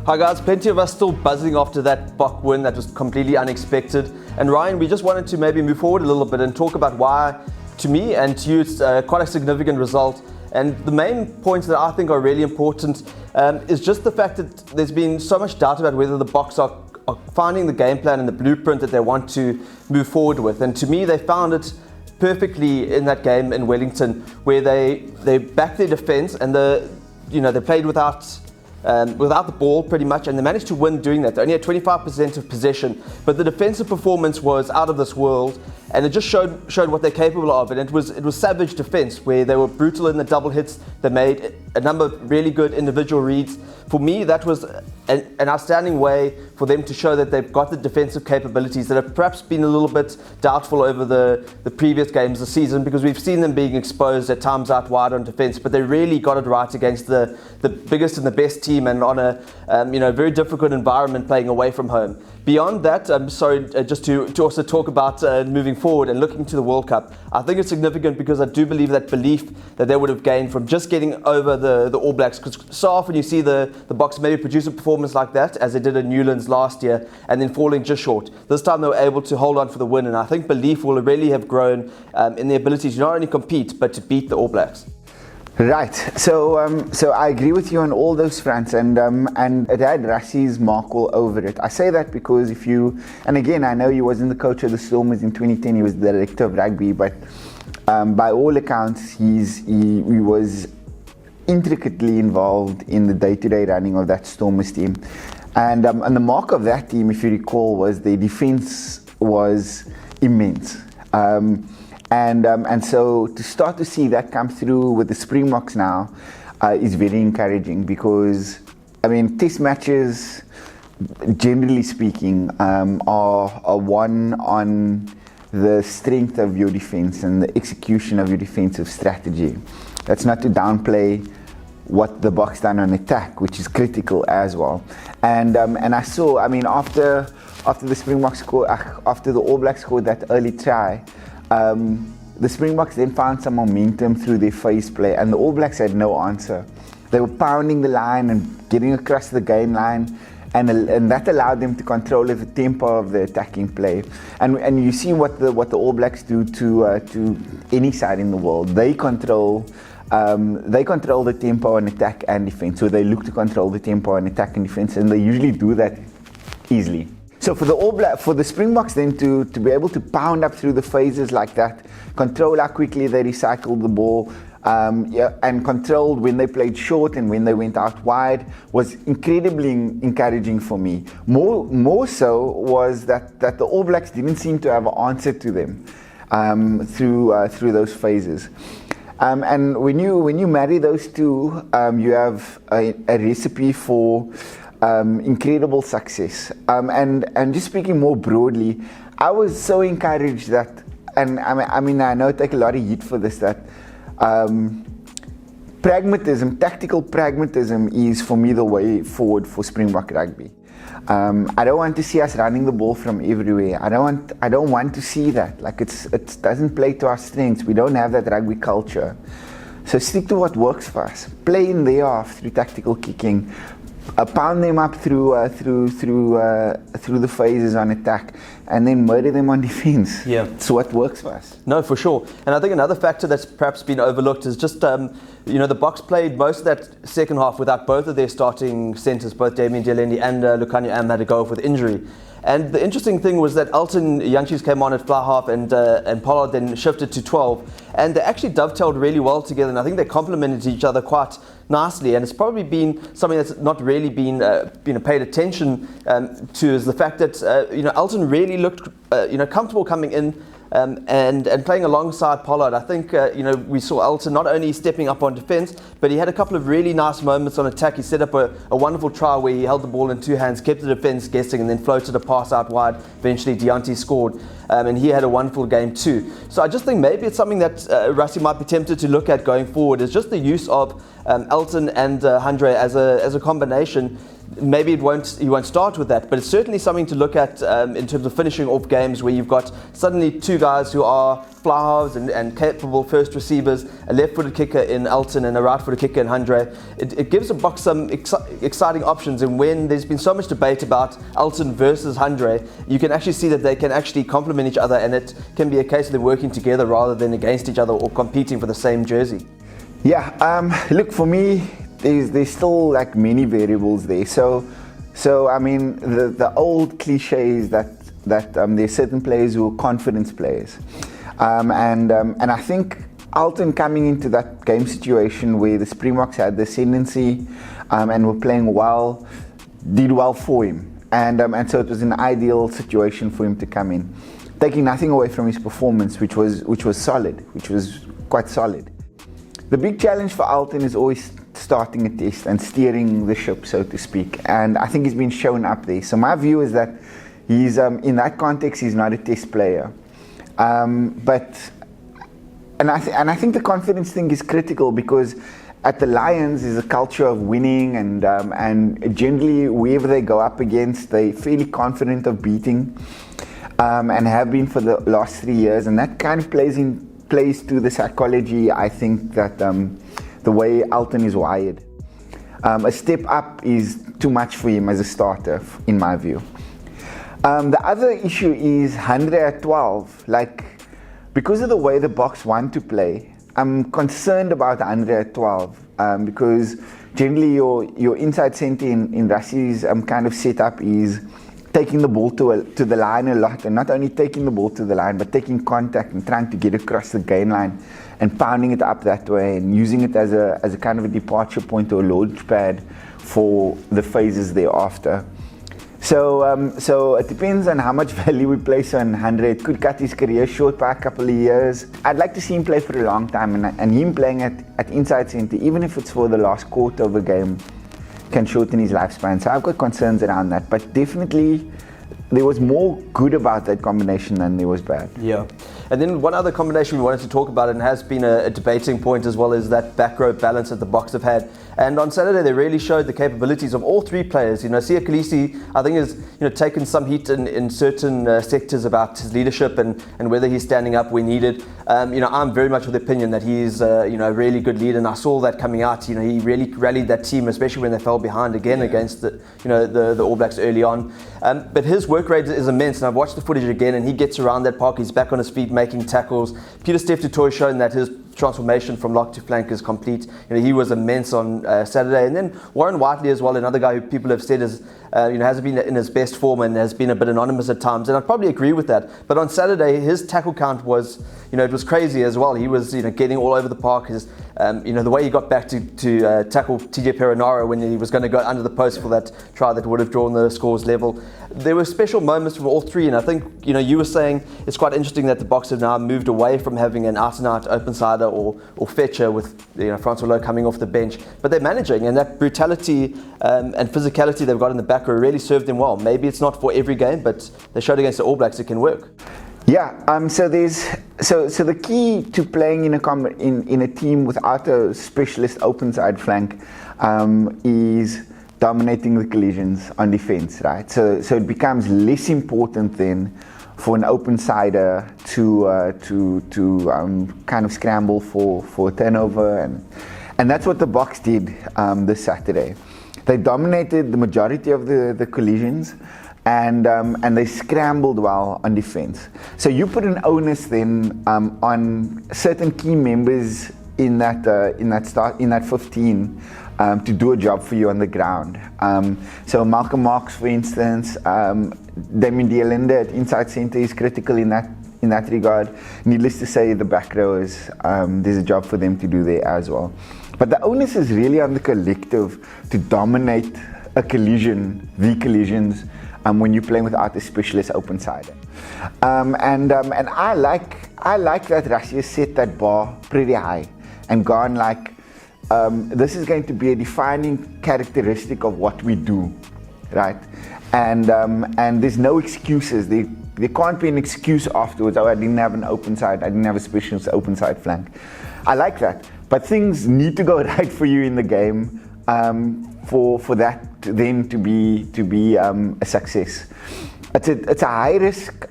Hi guys, plenty of us still buzzing after that Bok win that was completely unexpected. And Ryan, we just wanted to maybe move forward a little bit and talk about why, to me and to you, it's quite a significant result. And the main points that I think are really important is just the fact that there's been so much doubt about whether the Boks are finding the game plan and the blueprint that they want to move forward with. And to me, they found it perfectly in that game in Wellington, where they backed their defence and they played without the ball pretty much, and they managed to win doing that. They only had 25% of possession, but the defensive performance was out of this world, and it just showed what they're capable of. And it was savage defense, where they were brutal in the double hits. They made a number of really good individual reads. For me, that was an outstanding way for them to show that they've got the defensive capabilities that have perhaps been a little bit doubtful over the previous games this season, because we've seen them being exposed at times out wide on defense, but they really got it right against the biggest and the best team, and on a very difficult environment playing away from home. Beyond that, I'm sorry, just to also talk about moving forward and looking to the World Cup, I think it's significant because I do believe that belief that they would have gained from just getting over the All Blacks, because so often you see the Boks maybe produce a performance like that, as they did in Newlands last year, and then falling just short. This time they were able to hold on for the win, and I think belief will really have grown in the ability to not only compete, but to beat the All Blacks. Right, so I agree with you on all those fronts, and it had Rassie's mark all over it. I say that because and again, I know he wasn't the coach of the Stormers in 2010, he was the director of rugby, but by all accounts, he was intricately involved in the day-to-day running of that Stormers team. And the mark of that team, if you recall, was their defense was immense. And so to start to see that come through with the Springboks now is very encouraging, because test matches, generally speaking, are won on the strength of your defense and the execution of your defensive strategy. That's not to downplay what the Boks done on attack, which is critical as well. And I saw, after the Springboks scored, after the All Blacks scored that early try, the Springboks then found some momentum through their phase play, and the All Blacks had no answer. They were pounding the line and getting across the gain line, and that allowed them to control the tempo of the attacking play. And you see what the All Blacks do to any side in the world. They control the tempo and attack and defense. So they look to control the tempo and attack and defense, and they usually do that easily. So for the Springboks then to be able to pound up through the phases like that, control how quickly they recycled the ball, and controlled when they played short and when they went out wide, was incredibly encouraging for me. More so was that the All Blacks didn't seem to have an answer to them through those phases. And when you marry those two, you have a recipe for incredible success. And just speaking more broadly, I was so encouraged that, and I know I take a lot of heat for this, that tactical pragmatism is for me the way forward for Springbok rugby. I don't want to see us running the ball from everywhere. I don't want to see that. Like it doesn't play to our strengths. We don't have that rugby culture. So stick to what works for us. Play in their half through tactical kicking. Pound them up through the phases on attack, and then murder them on defense. Yeah, it's what works for us. No, for sure. And I think another factor that's perhaps been overlooked is just the Boks played most of that second half without both of their starting centres, both Damien Dialendi and Lukhanyo Am had to go off with injury. And the interesting thing was that Elton Jantjies came on at fly half, and Pollard then shifted to 12, and they actually dovetailed really well together, and I think they complemented each other quite nicely. And it's probably been something that's not really been paid attention to, is the fact that Elton really looked comfortable coming in and playing alongside Pollard. I think we saw Elton not only stepping up on defence, but he had a couple of really nice moments on attack. He set up a wonderful try where he held the ball in two hands, kept the defence guessing, and then floated a pass out wide. Eventually Deontay scored, and he had a wonderful game too. So I just think maybe it's something that Rassie might be tempted to look at going forward, is just the use of Elton and Handré as a combination. maybe he won't start with that, but it's certainly something to look at in terms of finishing off games where you've got suddenly two guys who are fly halves and capable first receivers, a left-footed kicker in Elton and a right-footed kicker in Handre. It gives the Boks some exciting options, and when there's been so much debate about Elton versus Handre, you can actually see that they can actually complement each other, and it can be a case of them working together rather than against each other or competing for the same jersey. Yeah, look, for me, there's still like many variables there. So I mean, the old cliche is that there's certain players who are confidence players, and I think Elton coming into that game situation where the Springboks had the ascendancy and were playing well, did well for him, and so it was an ideal situation for him to come in, taking nothing away from his performance, which was solid, which was quite solid. The big challenge for Elton is always starting a test and steering the ship, so to speak, and I think he's been shown up there. So my view is that he's in that context he's not a test player, but I think the confidence thing is critical, because at the Lions is a culture of winning, and generally whoever they go up against they're fairly confident of beating, and have been for the last 3 years, and that kind of plays to the psychology, I think, that the way Elton is wired. A step up is too much for him as a starter, in my view. The other issue is Handre at 12. Like, because of the way the Boks want to play, I'm concerned about Handre at 12, because generally your inside centre in Rassie's kind of setup is taking the ball to the line a lot, and not only taking the ball to the line, but taking contact and trying to get across the gain line and pounding it up that way and using it as a kind of a departure point or a launch pad for the phases thereafter. So it depends on how much value we place on Handre. It could cut his career short by a couple of years. I'd like to see him play for a long time, and him playing at inside centre, even if it's for the last quarter of a game, can shorten his lifespan. So I've got concerns around that, but definitely there was more good about that combination than there was bad. Yeah. And then one other combination we wanted to talk about, and has been a debating point as well, is that back row balance that the Boks have had. And on Saturday, they really showed the capabilities of all three players. Sia Khaleesi, I think, has taken some heat in certain sectors about his leadership and whether he's standing up where needed. I'm very much of the opinion that he's a really good leader, and I saw that coming out. He really rallied that team, especially when they fell behind again against the All Blacks early on. But his work rate is immense, and I've watched the footage again, and he gets around that park. He's back on his feet making tackles. Peter Steph du Toit shown that his transformation from lock to flank is complete. He was immense on Saturday. And then Warren Whiteley as well, another guy who people have said hasn't been in his best form and has been a bit anonymous at times, and I probably agree with that. But on Saturday, his tackle count was, it was crazy as well. He was, getting all over the park. His, the way he got back to tackle TJ Perenara when he was going to go under the post for that try that would have drawn the scores level. There were special moments from all three, and I think, you were saying it's quite interesting that the Boks have now moved away from having an out-and-out open sider or fetcher with Francois Lowe coming off the bench, but they're managing, and that brutality and physicality they've got in the back row really served them well. Maybe it's not for every game, but they showed against the All Blacks it can work. Yeah, so the key to playing in a team without a specialist open side flank is dominating the collisions on defense, right? So it becomes less important then for an open sider to kind of scramble for a turnover, and that's what the Boks did this Saturday. They dominated the majority of the collisions, and they scrambled well on defense. So you put an onus then on certain key members in that 15 to do a job for you on the ground. So Malcolm Marx, for instance, Damien Dialende at inside centre is critical in that regard. Needless to say, the back rowers, there's a job for them to do there as well. But the onus is really on the collective to dominate the collisions, when you're playing without a specialist open sider. And I like that Russia set that bar pretty high and gone like, this is going to be a defining characteristic of what we do, right? And there's no excuses. There can't be an excuse afterwards. Oh, I didn't have an open side. I didn't have a specialist open side flank. I like that. But things need to go right for you in the game for that then to be a success. It's a high risk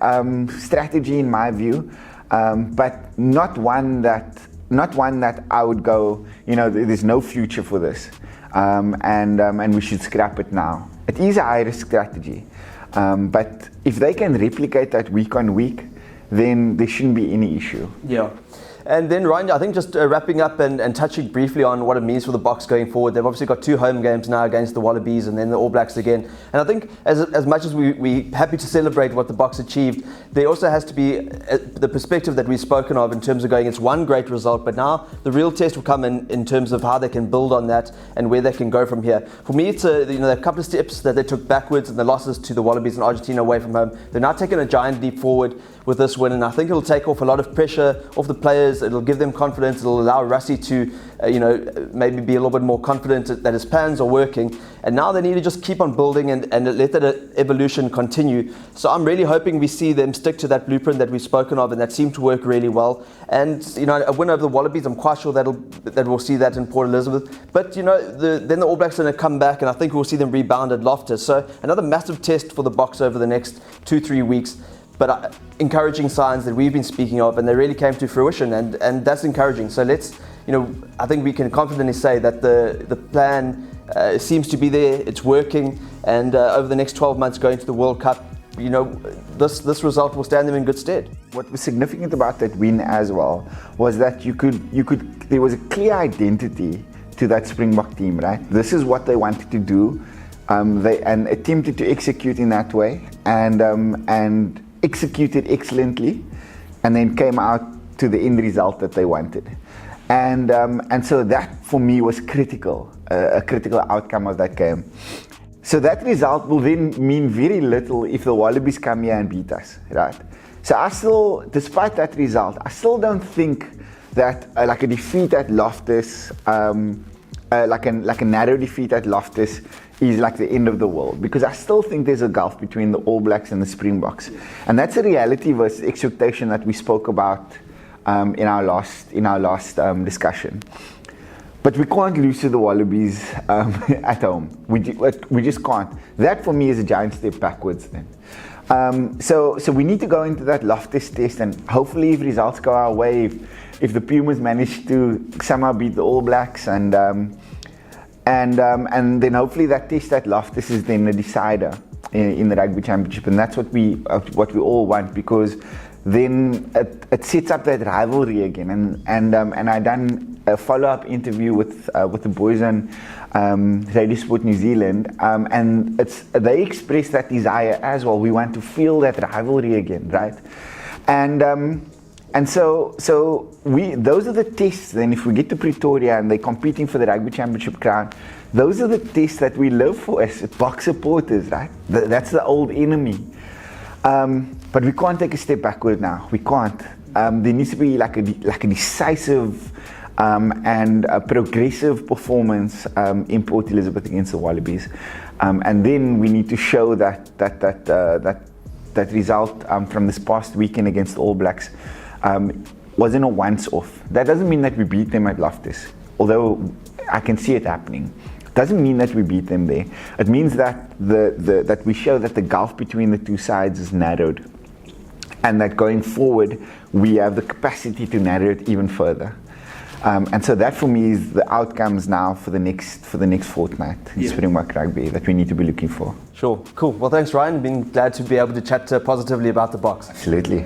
strategy in my view, but not one that I would go, there's no future for this, and we should scrap it now. It is a high risk strategy, but if they can replicate that week on week, then there shouldn't be any issue. Yeah. And then Ryan, I think just wrapping up and touching briefly on what it means for the Boks going forward. They've obviously got 2 home games now against the Wallabies and then the All Blacks again. And I think as much as we're happy to celebrate what the Boks achieved, there also has to be the perspective that we've spoken of in terms of going, it's one great result, but now the real test will come in terms of how they can build on that and where they can go from here. For me, it's a couple of steps that they took backwards and the losses to the Wallabies and Argentina away from home. They're now taking a giant leap forward with this win, and I think it'll take off a lot of pressure off the players. It'll give them confidence. It'll allow Rassie to, maybe be a little bit more confident that his plans are working. And now they need to just keep on building and let that evolution continue. So I'm really hoping we see them stick to that blueprint that we've spoken of and that seemed to work really well. And a win over the Wallabies, I'm quite sure that we'll see that in Port Elizabeth. But then the All Blacks are going to come back, and I think we'll see them rebound at Loftus. So another massive test for the Boks over the next 2-3 weeks. But encouraging signs that we've been speaking of, and they really came to fruition, and that's encouraging. So I think we can confidently say that the plan seems to be there, it's working, and over the next 12 months going to the World Cup, this result will stand them in good stead. What was significant about that win as well was that there was a clear identity to that Springbok team, right? This is what they wanted to do, they attempted to execute in that way, and executed excellently, and then came out to the end result that they wanted, and so that for me was critical, a critical outcome of that game. So that result will then mean very little if the Wallabies come here and beat us, right? So I still, despite that result, I still don't think that like a defeat at Loftus, like a narrow defeat at Loftus is like the end of the world, because I still think there's a gulf between the All Blacks and the Springboks, and that's a reality versus expectation that we spoke about in our last discussion. But we can't lose to the Wallabies at home. We just can't. That for me is a giant step backwards then. So we need to go into that Loftus test, and hopefully if results go our way, if the Pumas manage to somehow beat the All Blacks, and then hopefully that test at Loftus is then a decider in the Rugby Championship, and that's what we all want, because then it sets up that rivalry again. And I done a follow-up interview with the boys on Radio Sport New Zealand, and they expressed that desire as well. We want to feel that rivalry again, right? And so those are the tests. Then if we get to Pretoria and they're competing for the Rugby Championship crown, those are the tests that we live for as Boks supporters, right? That's the old enemy. But we can't take a step backward now. We can't. There needs to be like a decisive and a progressive performance in Port Elizabeth against the Wallabies, and then we need to show that result from this past weekend against the All Blacks wasn't a once-off. That doesn't mean that we beat them at Loftus, although I can see it happening. Doesn't mean that we beat them there. It means that that we show that the gulf between the two sides is narrowed, and that going forward we have the capacity to narrow it even further. And so that for me is the outcomes now for the next fortnight in Springbok rugby that we need to be looking for. Sure, cool. Well, thanks, Ryan. Been glad to be able to chat positively about the Boks. Absolutely.